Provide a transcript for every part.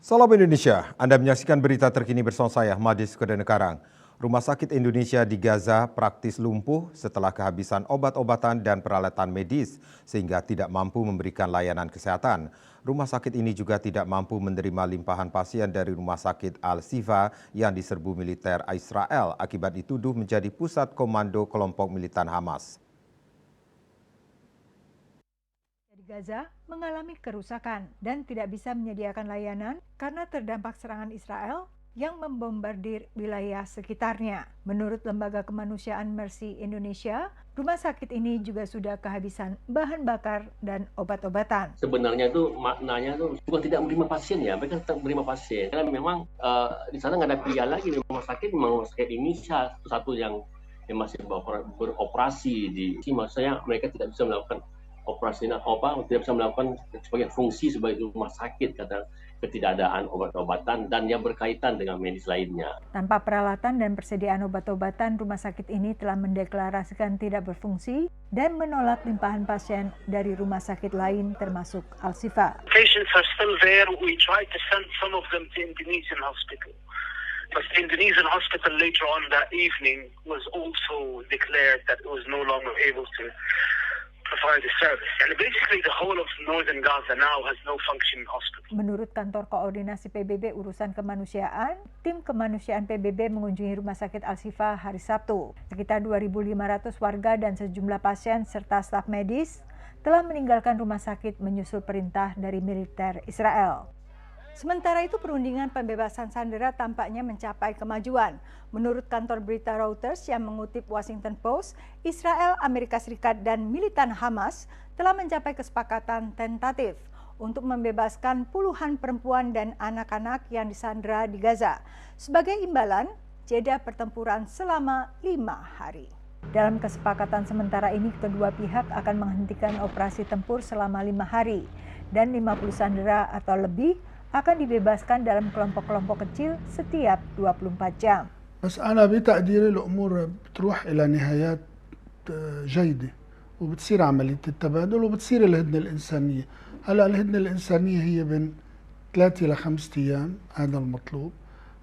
Salam Indonesia, Anda menyaksikan berita terkini bersama saya, Madis Kodenekarang. Rumah sakit Indonesia di Gaza praktis lumpuh setelah kehabisan obat-obatan dan peralatan medis sehingga tidak mampu memberikan layanan kesehatan. Rumah sakit ini juga tidak mampu menerima limpahan pasien dari rumah sakit Al-Shifa yang diserbu militer Israel akibat dituduh menjadi pusat komando kelompok militan Hamas. Gaza mengalami kerusakan dan tidak bisa menyediakan layanan karena terdampak serangan Israel yang membombardir wilayah sekitarnya. Menurut Lembaga Kemanusiaan Mercy Indonesia, rumah sakit ini juga sudah kehabisan bahan bakar dan obat-obatan. Sebenarnya itu maknanya itu bukan tidak menerima pasien ya, mereka tetap menerima pasien. Karena memang di sana nggak ada pilihan lagi. Rumah sakit ini satu yang masih beroperasi maksudnya mereka tidak bisa melakukan operasi tidak bisa melakukan sebagai fungsi sebagai rumah sakit karena ketidakadaan obat-obatan dan yang berkaitan dengan medis lainnya. Tanpa peralatan dan persediaan obat-obatan, rumah sakit ini telah mendeklarasikan tidak berfungsi dan menolak limpahan pasien dari rumah sakit lain termasuk Al-Shifa. Patients are still there. We tried to send some of them to Indonesian hospital. But the Indonesian hospital later on that evening was also declared that it was no longer able to provide the service. And basically the whole of northern Gaza now has no functioning hospital. Menurut Kantor Koordinasi PBB Urusan Kemanusiaan, tim kemanusiaan PBB mengunjungi rumah sakit Al-Shifa hari Sabtu. Sekitar 2.500 warga dan sejumlah pasien serta staf medis telah meninggalkan rumah sakit menyusul perintah dari militer Israel. Sementara itu, perundingan pembebasan sandera tampaknya mencapai kemajuan. Menurut kantor berita Reuters yang mengutip Washington Post, Israel, Amerika Serikat, dan militan Hamas telah mencapai kesepakatan tentatif untuk membebaskan puluhan perempuan dan anak-anak yang disandera di Gaza sebagai imbalan jeda pertempuran selama 5 hari. Dalam kesepakatan sementara ini, kedua pihak akan menghentikan operasi tempur selama 5 hari dan 50 sandera atau lebih akan dibebaskan dalam kelompok-kelompok kecil setiap 24 jam. بس أنا بتقديري الأمور بتروح إلى نهايات جيدة وبتصير عملية التبادل وبتصير الهدنة الإنسانية. هلا الهدنة الإنسانية هي بين 3 إلى 5 أيام، هذا المطلوب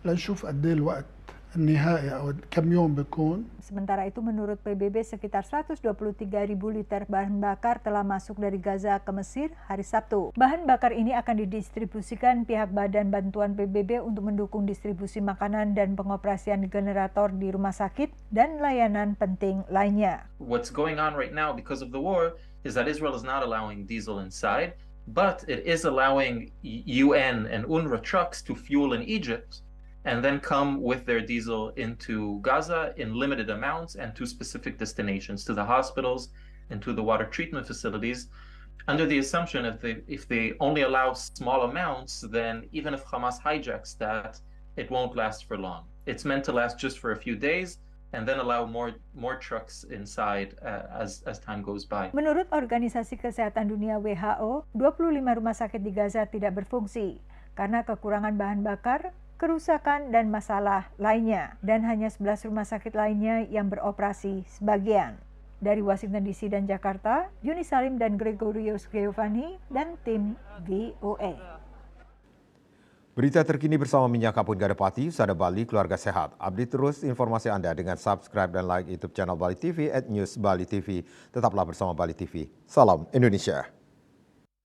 لنشوف قد إيه الوقت النهائي أو كم يوم بيكون. Sementara itu, menurut PBB, sekitar 123.000 liter bahan bakar telah masuk dari Gaza ke Mesir hari Sabtu. Bahan bakar ini akan didistribusikan pihak Badan Bantuan PBB untuk mendukung distribusi makanan dan pengoperasian generator di rumah sakit dan layanan penting lainnya. What's going on right now because of the war is that Israel is not allowing diesel inside, but it is allowing UN and UNRWA trucks to fuel in Egypt and then come with their diesel into Gaza in limited amounts and to specific destinations, to the hospitals and to the water treatment facilities, under the assumption that if they only allow small amounts, then even if Hamas hijacks that, it won't last for long. It's meant to last just for a few days and then allow more trucks inside as time goes by. Menurut Organisasi Kesehatan Dunia WHO, 25 rumah sakit di Gaza tidak berfungsi karena kekurangan bahan bakar, kerusakan, dan masalah lainnya, dan hanya 11 rumah sakit lainnya yang beroperasi sebagian. Dari Washington DC dan Jakarta, Yuni Salim dan Gregorius Giovanni dan tim VOA. Berita terkini bersama Minyak Kapur Gadapati, Sada Bali, Keluarga Sehat. Update terus informasi Anda dengan subscribe dan like YouTube channel Bali TV @newsbali TV. Tetaplah bersama Bali TV. Salam Indonesia.